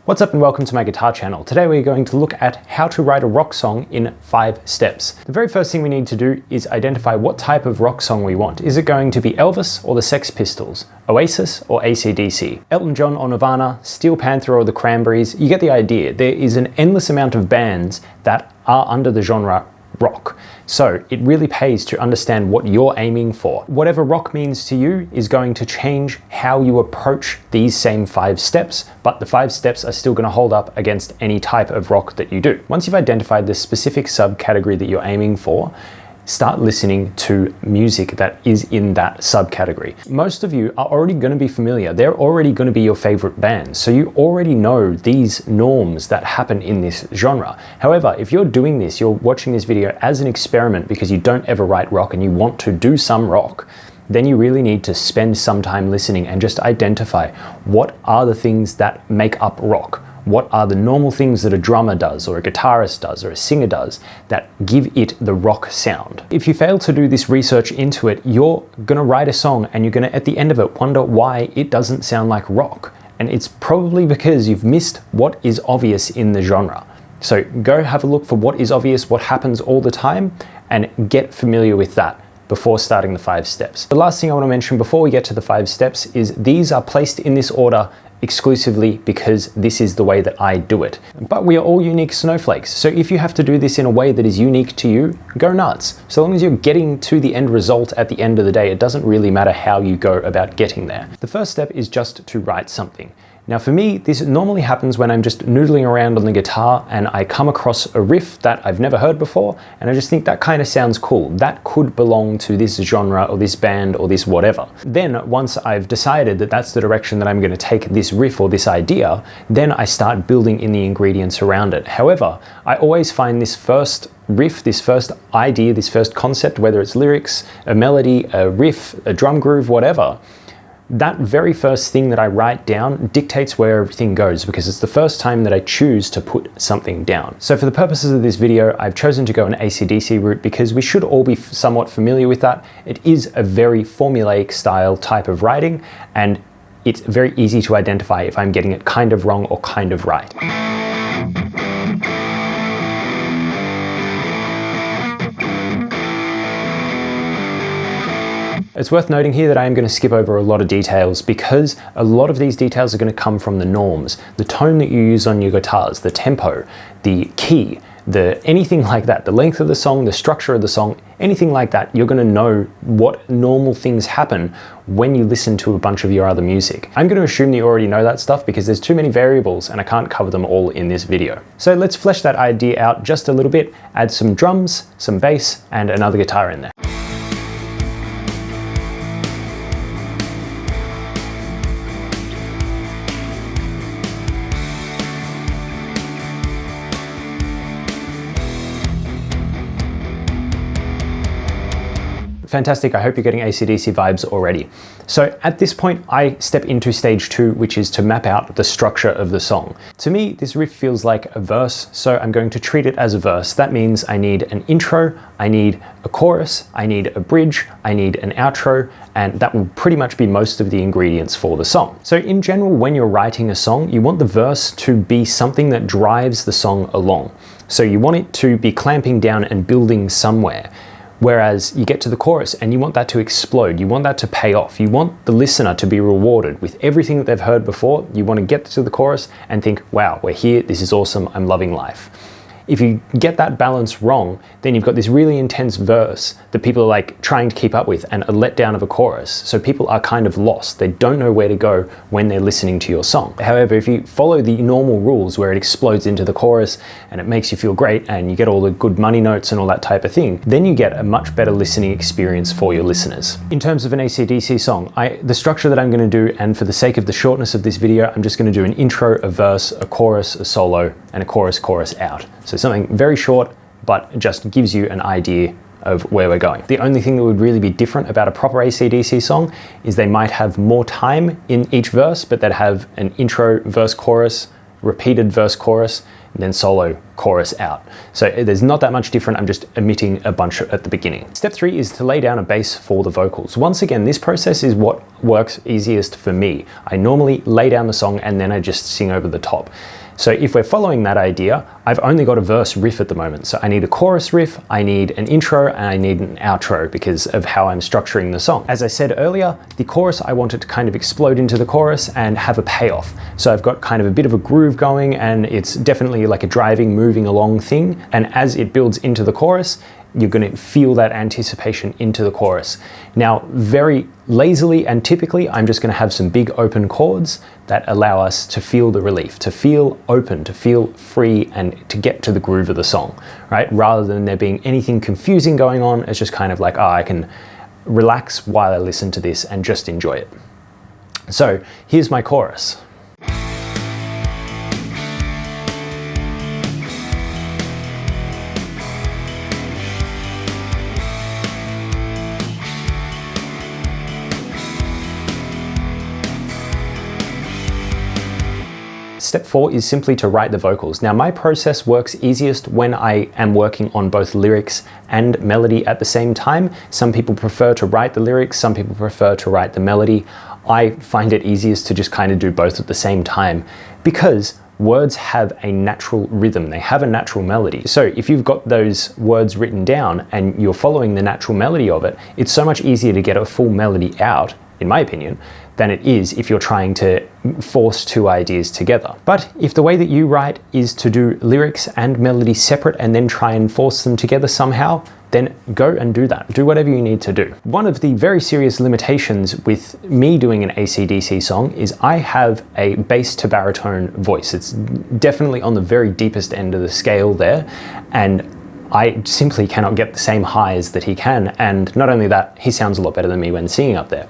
What's up and welcome to my guitar channel. Today we're going to look at how to write a rock song in 5 steps. The very first thing we need to do is identify what type of rock song we want. Is it going to be Elvis or the Sex Pistols, Oasis or ACDC, Elton John or Nirvana, Steel Panther or the Cranberries? You get the idea. There is an endless amount of bands that are under the genre rock. So it really pays to understand what you're aiming for. Whatever rock means to you is going to change how you approach these same 5 steps, but the 5 steps are still going to hold up against any type of rock that you do. Once you've identified the specific subcategory that you're aiming for, start listening to music that is in that subcategory. Most of you are already going to be familiar. They're already going to be your favorite bands. So you already know these norms that happen in this genre. However, if you're doing this, you're watching this video as an experiment because you don't ever write rock and you want to do some rock, then you really need to spend some time listening and just identify what are the things that make up rock. What are the normal things that a drummer does, or a guitarist does, or a singer does that give it the rock sound? If you fail to do this research into it, you're gonna write a song and you're gonna, at the end of it, wonder why it doesn't sound like rock. And it's probably because you've missed what is obvious in the genre. So go have a look for what is obvious, what happens all the time, and get familiar with that before starting the 5 steps. The last thing I want to mention before we get to the 5 steps is these are placed in this order exclusively because this is the way that I do it. But we are all unique snowflakes, so if you have to do this in a way that is unique to you, go nuts. So long as you're getting to the end result at the end of the day, it doesn't really matter how you go about getting there. The first step is just to write something. Now for me, this normally happens when I'm just noodling around on the guitar and I come across a riff that I've never heard before, and I just think that kind of sounds cool. That could belong to this genre or this band or this whatever. Then once I've decided that that's the direction that I'm going to take this riff or this idea, then I start building in the ingredients around it. However, I always find this first riff, this first idea, this first concept, whether it's lyrics, a melody, a riff, a drum groove, whatever, that very first thing that I write down dictates where everything goes because it's the first time that I choose to put something down. So for the purposes of this video, I've chosen to go an ACDC route because we should all be somewhat familiar with that. It is a very formulaic style type of writing, and it's very easy to identify if I'm getting it kind of wrong or kind of right. It's worth noting here that I am going to skip over a lot of details because a lot of these details are going to come from the norms, the tone that you use on your guitars, the tempo, the key, anything like that, the length of the song, the structure of the song, anything like that. You're going to know what normal things happen when you listen to a bunch of your other music. I'm going to assume that you already know that stuff because there's too many variables and I can't cover them all in this video. So let's flesh that idea out just a little bit, add some drums, some bass, and another guitar in there. Fantastic, I hope you're getting AC/DC vibes already. So at this point, I step into stage 2, which is to map out the structure of the song. To me, this riff feels like a verse, so I'm going to treat it as a verse. That means I need an intro, I need a chorus, I need a bridge, I need an outro, and that will pretty much be most of the ingredients for the song. So in general, when you're writing a song, you want the verse to be something that drives the song along. So you want it to be clamping down and building somewhere. Whereas you get to the chorus and you want that to explode, you want that to pay off, you want the listener to be rewarded with everything that they've heard before. You want to get to the chorus and think, wow, we're here, this is awesome, I'm loving life. If you get that balance wrong, then you've got this really intense verse that people are like trying to keep up with and a letdown of a chorus. So people are kind of lost. They don't know where to go when they're listening to your song. However, if you follow the normal rules where it explodes into the chorus and it makes you feel great and you get all the good money notes and all that type of thing, then you get a much better listening experience for your listeners. In terms of an AC/DC song, the structure that I'm going to do, and for the sake of the shortness of this video, I'm just going to do an intro, a verse, a chorus, a solo, and a chorus out. So something very short, but just gives you an idea of where we're going. The only thing that would really be different about a proper AC/DC song is they might have more time in each verse, but they'd have an intro, verse, chorus, repeated verse, chorus, then solo, chorus, out. So there's not that much different, I'm just omitting a bunch at the beginning. Step 3 is to lay down a bass for the vocals. Once again, this process is what works easiest for me. I normally lay down the song and then I just sing over the top. So if we're following that idea, I've only got a verse riff at the moment. So I need a chorus riff, I need an intro, and I need an outro because of how I'm structuring the song. As I said earlier, the chorus, I want it to kind of explode into the chorus and have a payoff. So I've got kind of a bit of a groove going, and it's definitely like a driving, moving along thing. And as it builds into the chorus, you're going to feel that anticipation into the chorus. Now, very lazily and typically, I'm just going to have some big open chords that allow us to feel the relief, to feel open, to feel free, and to get to the groove of the song, right? Rather than there being anything confusing going on, it's just kind of like, oh, I can relax while I listen to this and just enjoy it. So here's my chorus. Step 4 is simply to write the vocals. Now, my process works easiest when I am working on both lyrics and melody at the same time. Some people prefer to write the lyrics, some people prefer to write the melody. I find it easiest to just kind of do both at the same time because words have a natural rhythm, they have a natural melody. So if you've got those words written down and you're following the natural melody of it, it's so much easier to get a full melody out, in my opinion, than it is if you're trying to force two ideas together. But if the way that you write is to do lyrics and melody separate and then try and force them together somehow, then go and do that. Do whatever you need to do. One of the very serious limitations with me doing an ACDC song is I have a bass to baritone voice. It's definitely on the very deepest end of the scale there, and I simply cannot get the same highs that he can, and not only that, he sounds a lot better than me when singing up there.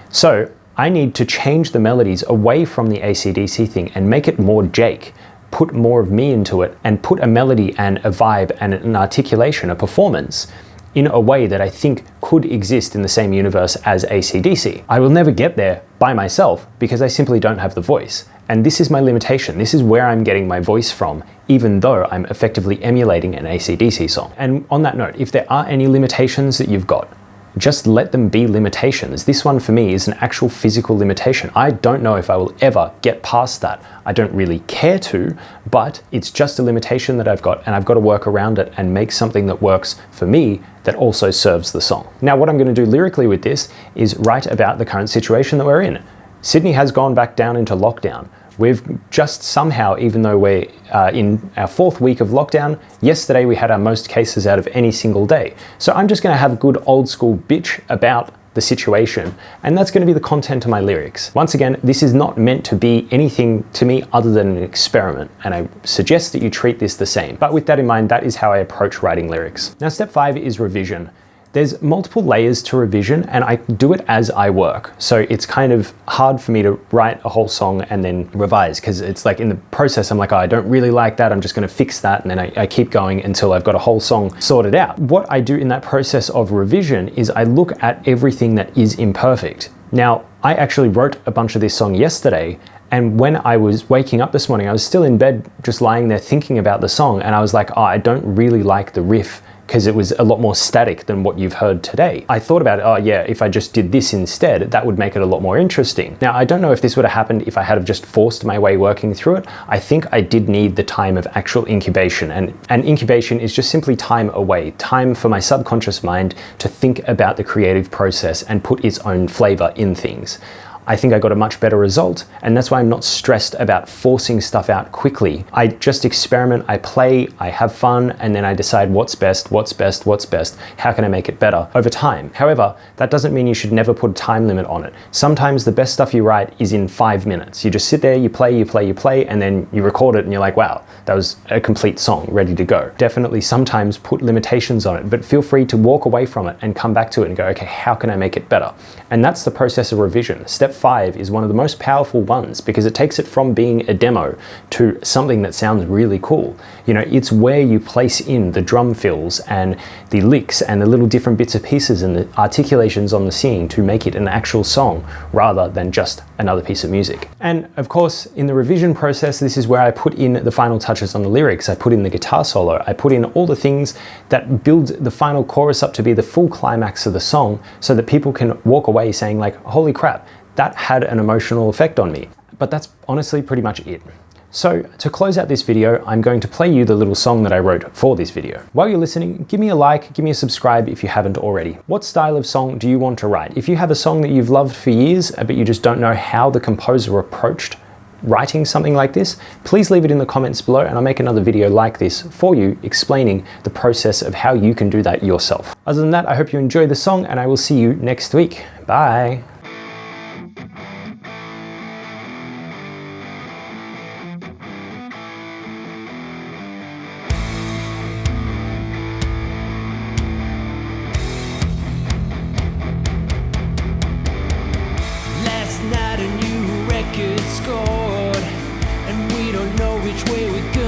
So I need to change the melodies away from the ACDC thing and make it more Jake, put more of me into it, and put a melody and a vibe and an articulation, a performance, in a way that I think could exist in the same universe as ACDC. I will never get there by myself because I simply don't have the voice. And this is my limitation. This is where I'm getting my voice from, even though I'm effectively emulating an ACDC song. And on that note, if there are any limitations that you've got, just let them be limitations. This one for me is an actual physical limitation. I don't know if I will ever get past that. I don't really care to, but it's just a limitation that I've got, and I've got to work around it and make something that works for me that also serves the song. Now, what I'm going to do lyrically with this is write about the current situation that we're in. Sydney has gone back down into lockdown. We've just somehow, even though we're in our 4th week of lockdown, yesterday we had our most cases out of any single day. So I'm just going to have a good old school bitch about the situation, and that's going to be the content of my lyrics. Once again, this is not meant to be anything to me other than an experiment, and I suggest that you treat this the same. But with that in mind, that is how I approach writing lyrics. Now, step 5 is revision. There's multiple layers to revision, and I do it as I work. So it's kind of hard for me to write a whole song and then revise, because it's like in the process, I'm like, oh, I don't really like that, I'm just gonna fix that, and then I keep going until I've got a whole song sorted out. What I do in that process of revision is I look at everything that is imperfect. Now, I actually wrote a bunch of this song yesterday, and when I was waking up this morning, I was still in bed just lying there thinking about the song, and I was like, oh, I don't really like the riff, because it was a lot more static than what you've heard today. I thought about it, oh yeah, if I just did this instead, that would make it a lot more interesting. Now, I don't know if this would have happened if I had have just forced my way working through it. I think I did need the time of actual incubation, and incubation is just simply time away, time for my subconscious mind to think about the creative process and put its own flavor in things. I think I got a much better result, and that's why I'm not stressed about forcing stuff out quickly. I just experiment, I play, I have fun, and then I decide what's best, how can I make it better over time. However, that doesn't mean you should never put a time limit on it. Sometimes the best stuff you write is in 5 minutes. You just sit there, you play, and then you record it and you're like, wow, that was a complete song, ready to go. Definitely sometimes put limitations on it, but feel free to walk away from it and come back to it and go, okay, how can I make it better? And that's the process of revision. Step step 5 is one of the most powerful ones because it takes it from being a demo to something that sounds really cool. You know, it's where you place in the drum fills and the licks and the little different bits and pieces and the articulations on the singing to make it an actual song rather than just another piece of music. And of course, in the revision process, this is where I put in the final touches on the lyrics. I put in the guitar solo. I put in all the things that build the final chorus up to be the full climax of the song so that people can walk away saying like, holy crap, that had an emotional effect on me. But that's honestly pretty much it. So to close out this video, I'm going to play you the little song that I wrote for this video. While you're listening, give me a like, give me a subscribe if you haven't already. What style of song do you want to write? If you have a song that you've loved for years, but you just don't know how the composer approached writing something like this, please leave it in the comments below and I'll make another video like this for you explaining the process of how you can do that yourself. Other than that, I hope you enjoy the song and I will see you next week. Bye. Last night a new record scored, and we don't know which way we're going.